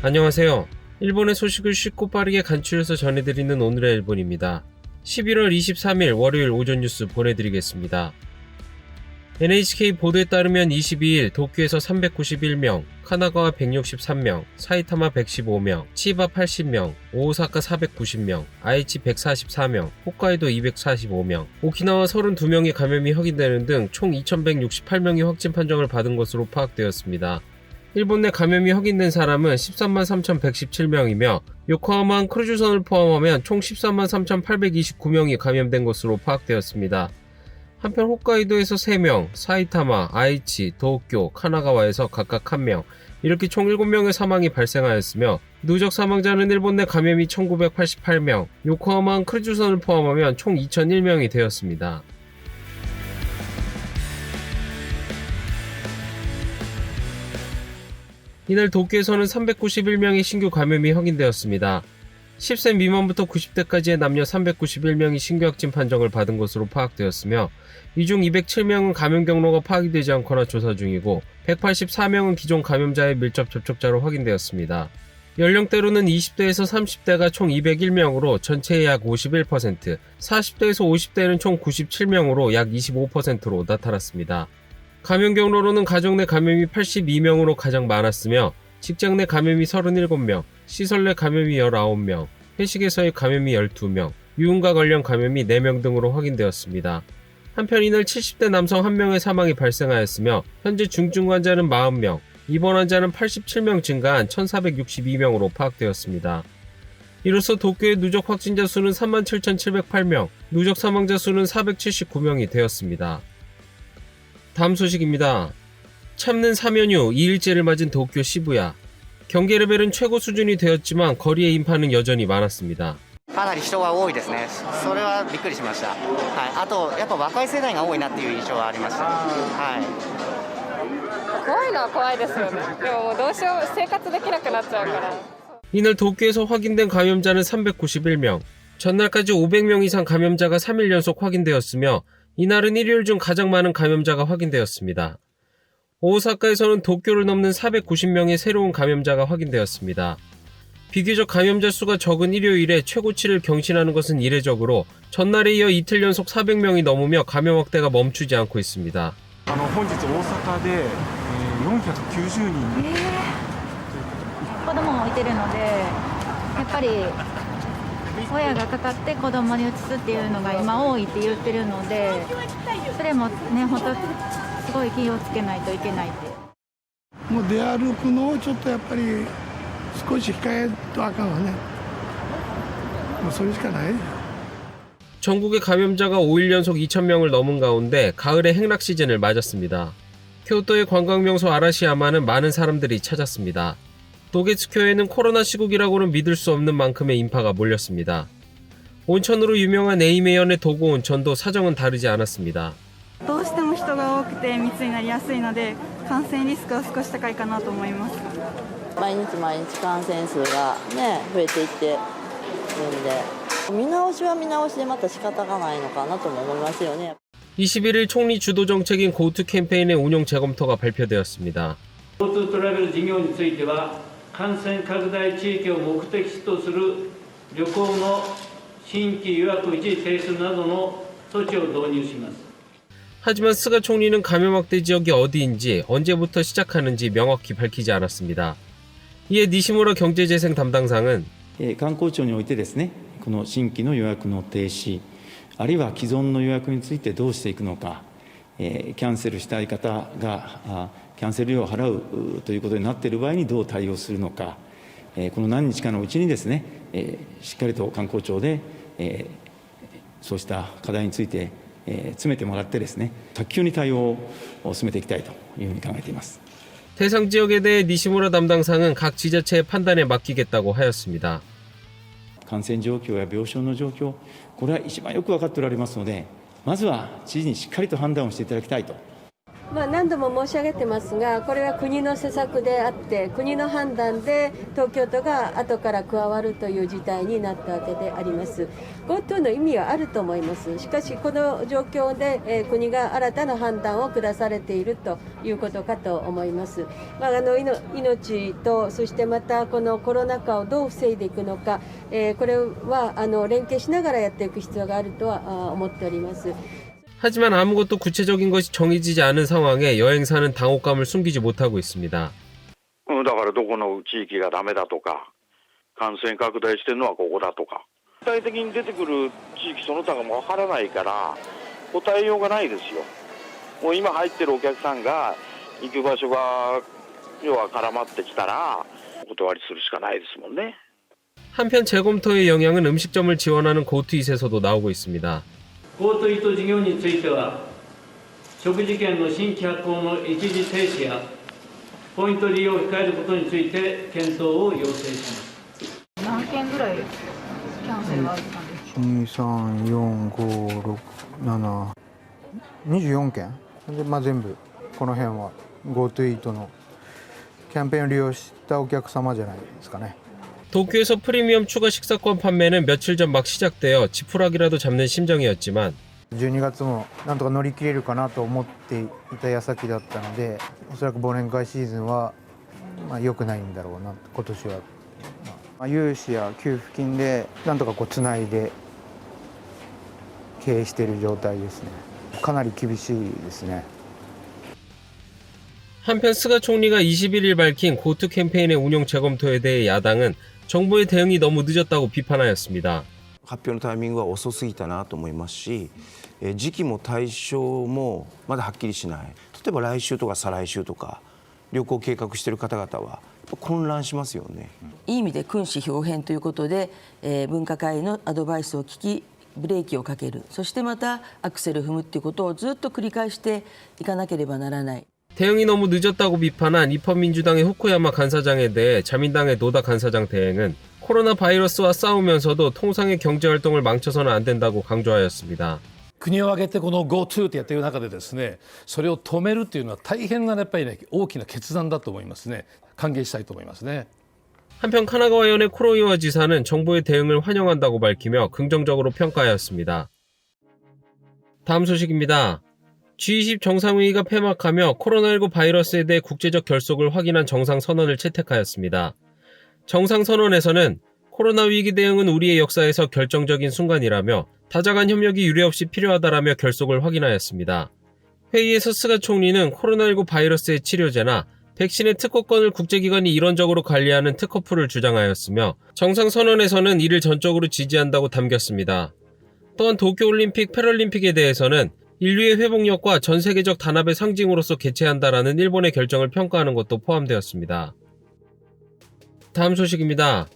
안녕하세요. 일본의 소식을 쉽고 빠르게 간추려서 전해드리는 오늘의 일본입니다. 11월 23일 월요일 오전 뉴스 보내드리겠습니다. NHK 보도에 따르면 22일 도쿄에서 391명, 카나가와 163명, 사이타마 115명, 치바 80명, 오사카 490명, 아이치 144명, 홋카이도 245명, 오키나와 32명의 감염이 확인되는 등 총 2168명이 확진 판정을 받은 것으로 파악되었습니다. 일본 내 감염이 확인된 사람은 13만 3,117명이며 요코하마항 크루즈선을 포함하면 총 13만 3,829명이 감염된 것으로 파악되었습니다. 한편 홋카이도에서 3명, 사이타마, 아이치, 도쿄, 카나가와에서 각각 1명, 이렇게 총 7명의 사망이 발생하였으며 누적 사망자는 일본 내 감염이 1988명, 요코하마항 크루즈선을 포함하면 총 2001명이 되었습니다. 이날 도쿄에서는 391명의 신규 감염이 확인되었습니다. 10세 미만부터 90대까지의 남녀 391명이 신규 확진 판정을 받은 것으로 파악되었으며 이 중 207명은 감염 경로가 파악이 되지 않거나 조사 중이고 184명은 기존 감염자의 밀접 접촉자로 확인되었습니다. 연령대로는 20대에서 30대가 총 201명으로 전체의 약 51%, 40대에서 50대는 총 97명으로 약 25%로 나타났습니다. 감염 경로로는 가정 내 감염이 82명으로 가장 많았으며 직장 내 감염이 37명, 시설 내 감염이 19명, 회식에서의 감염이 12명, 유흥가 관련 감염이 4명 등으로 확인되었습니다. 한편 이날 70대 남성 1명의 사망이 발생하였으며 현재 중증 환자는 40명, 입원 환자는 87명 증가한 1462명으로 파악되었습니다. 이로써 도쿄의 누적 확진자 수는 37,708명, 누적 사망자 수는 479명이 되었습니다. 다음 소식입니다. 참는 3연휴 2일째를 맞은 도쿄 시부야. 경계 레벨은 최고 수준이 되었지만 거리의 인파는 여전히 많았습니다. かなり人が多いですね。それはびっくりしました。はい。あとやっぱ若い世代が多いなっていう印象はありました。はい。怖いのは怖いですよね。でももうどうしよう生活できなくなっちゃうから。 이날 도쿄에서 확인된 감염자는 391명, 전날까지 500명 이상 감염자가 3일 연속 확인되었으며 이날은 일요일 중 가장 많은 감염자가 확인되었습니다. 오사카에서는 도쿄를 넘는 490명의 새로운 감염자가 확인되었습니다. 비교적 감염자 수가 적은 일요일에 최고치를 경신하는 것은 이례적으로 전날에 이어 이틀 연속 400명이 넘으며 감염 확대가 멈추지 않고 있습니다. 本日大阪で490人子供もいてるのでやっぱり親がかかって子供に移すっていうのが今多いって言ってるのでそれもね本当すごい気をつけないといけないって。もう出歩くのをちょっとやっぱり少し控えとあかんわね。もうそれしかない。 전국의 감염자가 5일 연속 2,000명을 넘은 가운데 가을의 행락 시즌을 맞았습니다. 교토의 관광명소 아라시야마는 많은 사람들이 찾았습니다. 도게츠교에는 코로나 시국이라고는 믿을 수 없는 만큼의 인파가 몰렸습니다. 온천으로 유명한 에이메현의 도고 온천도 사정은 다르지 않았습니다. どうしても人が多くて密になりやすいので感染リスクは少し高いかなと思います。毎日毎日感染数がね増えていってるんで見直しは見直しでまた仕方がないのかなとも思いますよね。 21일 총리 주도 정책인 고투 캠페인의 운용 재검토가 발표되었습니다. GoToトラベル事業については感染拡大地域を目的地とする旅行の新規予約一時停止などの措置を導入します。 하지만 스가 총리는 감염 확대 지역이 어디인지 언제부터 시작하는지 명확히 밝히지 않았습니다. 이에 니시무라 경제재생 담당상은 観光庁においてですね、この新規の予約の停止、あるいは既存の予約についてどうしていくのか、キャンセルしたい方がキャンセル料を払うということになっている場合にどう対応するのか、この何日かのうちにですね、しっかりと観光庁でそうした課題について詰めてもらってですね、早急に対応を進めていきたいというふうに考えています。 대상 지역에 대해 니시무라 담당상은 각 지자체의 판단에 맡기겠다고 하였습니다. 感染状況や病床の状況、これは一番よく分かっておられますので、まずは知事にしっかりと判断をしていただきたいと。何度も申し上げてますが、これは国の施策であって、国の判断で東京都が後から加わるという事態になったわけであります。GoTo の意味はあると思います。しかし、この状況で、国が新たな判断を下されているということかと思います。命と、そしてまたこのコロナ禍をどう防いでいくのか、これは連携しながらやっていく必要があるとは思っております。 하지만 아무것도 구체적인 것이 정해지지 않은 상황에 여행사는 당혹감을 숨기지 못하고 있습니다. だからどこの地域がダメだとか、感染拡大してるのはここだとか、具体的に出てくる地域その他がわからないから答えようがないですよ。もう今入ってるお客さんが行く場所が要は絡まってきたらお断りするしかないですもんね. 한편 재검토의 영향은 음식점을 지원하는 고투 이세서도 나오고 있습니다. GoToイート事業については、食事券の新規発行の一時停止や、ポイント利用を控えることについて検討を要請します。何件ぐらいキャンセルがあったんですか。2、3、4、5、6、7、24件で、全部この辺は GoToイートのキャンペーンを利用したお客様じゃないですかね。 도쿄에서 프리미엄 추가 식사권 판매는 며칠 전 막 시작되어 지푸라기라도 잡는 심정이었지만 12月もなんとか乗り切れるかなと思っていた矢先だったので、おそらく忘年会シーズンは良くないんだろうな今年は。融資や給付金でなんとかつないで経営している状態ですね。かなり厳しいですね。 한편 스가 총리가 21일 밝힌 고투 캠페인의 운영 재검토에 대해 야당은 정부의 대응이 너무 늦었다고 비판하였습니다. 発表のタイミングは遅すぎたなと思いますし、時期も対象もまだはっきりしない。例えば来週とか再来週とか旅行計画している方々は混乱しますよね。いい意味で君子豹変ということで、分科会のアドバイスを聞きブレーキをかける、そしてまたアクセルを踏むということをずっと繰り返していかなければならない。 대응이 너무 늦었다고 비판한 입헌민주당의 후쿠야마 간사장에 대해 자민당의 노다 간사장 대행은 코로나 바이러스와 싸우면서도 통상의 경제활동을 망쳐서는 안 된다고 강조하였습니다. 国を挙げてこの GoTo ってやっている中でですね、それを止めるというのは大変なやっぱりね、大きな決断だと思いますね。歓迎したいと思いますね。 한편 카나가와현의 쿠로이와 지사는 정부의 대응을 환영한다고 밝히며 긍정적으로 평가하였습니다. 다음 소식입니다. G20 정상회의가 폐막하며 코로나19 바이러스에 대해 국제적 결속을 확인한 정상선언을 채택하였습니다. 정상선언에서는 코로나 위기 대응은 우리의 역사에서 결정적인 순간이라며 다자간 협력이 유례없이 필요하다라며 결속을 확인하였습니다. 회의에서 스가 총리는 코로나19 바이러스의 치료제나 백신의 특허권을 국제기관이 일원적으로 관리하는 특허풀을 주장하였으며 정상선언에서는 이를 전적으로 지지한다고 담겼습니다. 또한 도쿄올림픽, 패럴림픽에 대해서는 인류의 회복력과 전 세계적 단합의 상징으로서 개최한다라는 일본의 결정을 평가하는 것도 포함되었습니다. 다음 소식입니다.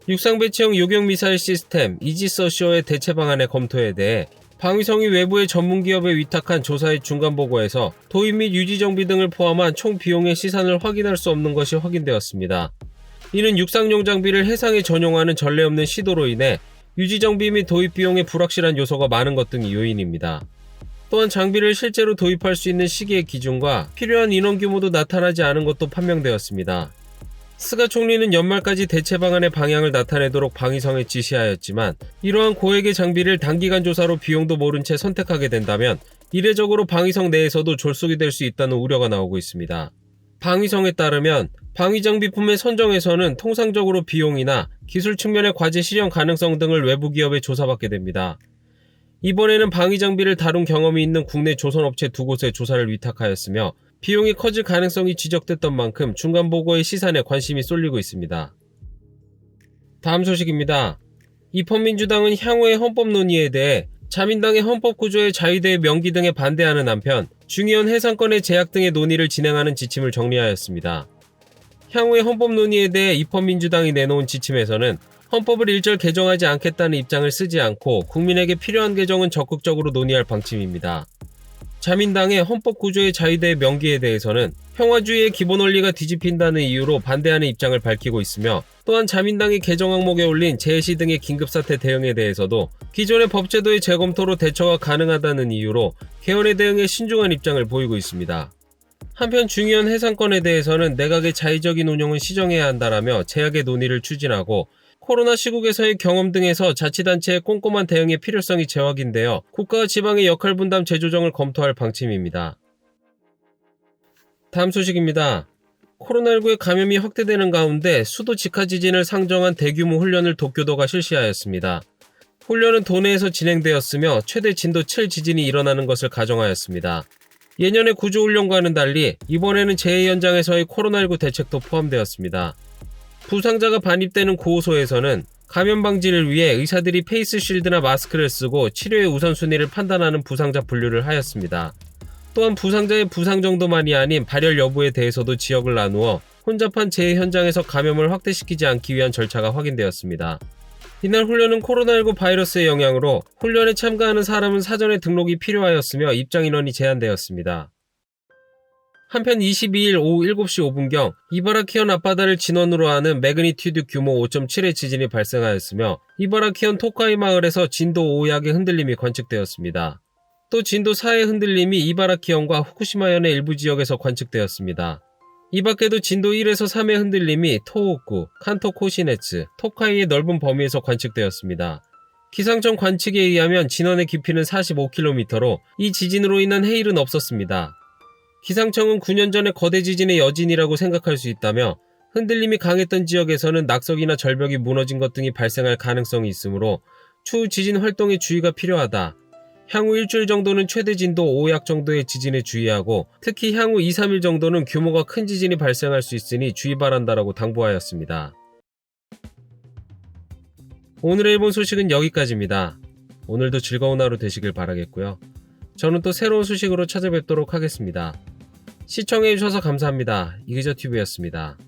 육상 배치형 요격 미사일 시스템 이지스 어쇼의 대체 방안의 검토에 대해 방위성이 외부의 전문기업에 위탁한 조사의 중간 보고에서 도입 및 유지 정비 등을 포함한 총 비용의 시산을 확인할 수 없는 것이 확인되었습니다. 이는 육상용 장비를 해상에 전용하는 전례 없는 시도로 인해 유지 정비 및 도입 비용의 불확실한 요소가 많은 것 등이 요인입니다. 또한 장비를 실제로 도입할 수 있는 시기의 기준과 필요한 인원 규모도 나타나지 않은 것도 판명되었습니다. 스가 총리는 연말까지 대체 방안의 방향을 나타내도록 방위성에 지시하였지만 이러한 고액의 장비를 단기간 조사로 비용도 모른 채 선택하게 된다면 이례적으로 방위성 내에서도 졸속이 될 수 있다는 우려가 나오고 있습니다. 방위성에 따르면 방위장비품의 선정에서는 통상적으로 비용이나 기술 측면의 과제 실현 가능성 등을 외부 기업에 조사받게 됩니다. 이번에는 방위장비를 다룬 경험이 있는 국내 조선업체 2곳에 조사를 위탁하였으며 비용이 커질 가능성이 지적됐던 만큼 중간보고의 시산에 관심이 쏠리고 있습니다. 다음 소식입니다. 입헌민주당은 향후의 헌법 논의에 대해 자민당의 헌법구조의 자유대의 명기 등에 반대하는 한편 중의원 해상권의 제약 등의 논의를 진행하는 지침을 정리하였습니다. 향후의 헌법 논의에 대해 입헌민주당이 내놓은 지침에서는 헌법을 일절 개정하지 않겠다는 입장을 쓰지 않고 국민에게 필요한 개정은 적극적으로 논의할 방침입니다. 자민당의 헌법 구조의 자유대의 명기에 대해서는 평화주의의 기본 원리가 뒤집힌다는 이유로 반대하는 입장을 밝히고 있으며 또한 자민당이 개정 항목에 올린 재해시 등의 긴급사태 대응에 대해서도 기존의 법제도의 재검토로 대처가 가능하다는 이유로 개헌에 대응에 신중한 입장을 보이고 있습니다. 한편 중요한 해상권에 대해서는 내각의 자의적인 운용은 시정해야 한다라며 제약의 논의를 추진하고 코로나 시국에서의 경험 등에서 자치단체의 꼼꼼한 대응의 필요성이 재확인되어 국가와 지방의 역할 분담 재조정을 검토할 방침입니다. 다음 소식입니다. 코로나19의 감염이 확대되는 가운데 수도 직하 지진을 상정한 대규모 훈련을 도쿄도가 실시하였습니다. 훈련은 도내에서 진행되었으며 최대 진도 7 지진이 일어나는 것을 가정하였습니다. 예년의 구조훈련과는 달리 이번에는 재해 현장에서의 코로나19 대책도 포함되었습니다. 부상자가 반입되는 구호소에서는 감염 방지를 위해 의사들이 페이스 쉴드나 마스크를 쓰고 치료의 우선순위를 판단하는 부상자 분류를 하였습니다. 또한 부상자의 부상 정도만이 아닌 발열 여부에 대해서도 지역을 나누어 혼잡한 재해 현장에서 감염을 확대시키지 않기 위한 절차가 확인되었습니다. 이날 훈련은 코로나19 바이러스의 영향으로 훈련에 참가하는 사람은 사전에 등록이 필요하였으며 입장 인원이 제한되었습니다. 한편 22일 오후 7시 5분경 이바라키현 앞바다를 진원으로 하는 매그니튜드 규모 5.7의 지진이 발생하였으며 이바라키현 토카이 마을에서 진도 5약의 흔들림이 관측되었습니다. 또 진도 4의 흔들림이 이바라키현과 후쿠시마현의 일부 지역에서 관측되었습니다. 이 밖에도 진도 1에서 3의 흔들림이 토호쿠, 칸토 코시네츠, 토카이의 넓은 범위에서 관측되었습니다. 기상청 관측에 의하면 진원의 깊이는 45km로 이 지진으로 인한 해일은 없었습니다. 기상청은 9년 전의 거대 지진의 여진이라고 생각할 수 있다며 흔들림이 강했던 지역에서는 낙석이나 절벽이 무너진 것 등이 발생할 가능성이 있으므로 추후 지진 활동에 주의가 필요하다. 향후 일주일 정도는 최대 진도 5약 정도의 지진에 주의하고 특히 향후 2, 3일 정도는 규모가 큰 지진이 발생할 수 있으니 주의 바란다라고 당부하였습니다. 오늘의 일본 소식은 여기까지입니다. 오늘도 즐거운 하루 되시길 바라겠고요. 저는 또 새로운 소식으로 찾아뵙도록 하겠습니다. 시청해주셔서 감사합니다. 이기저TV였습니다.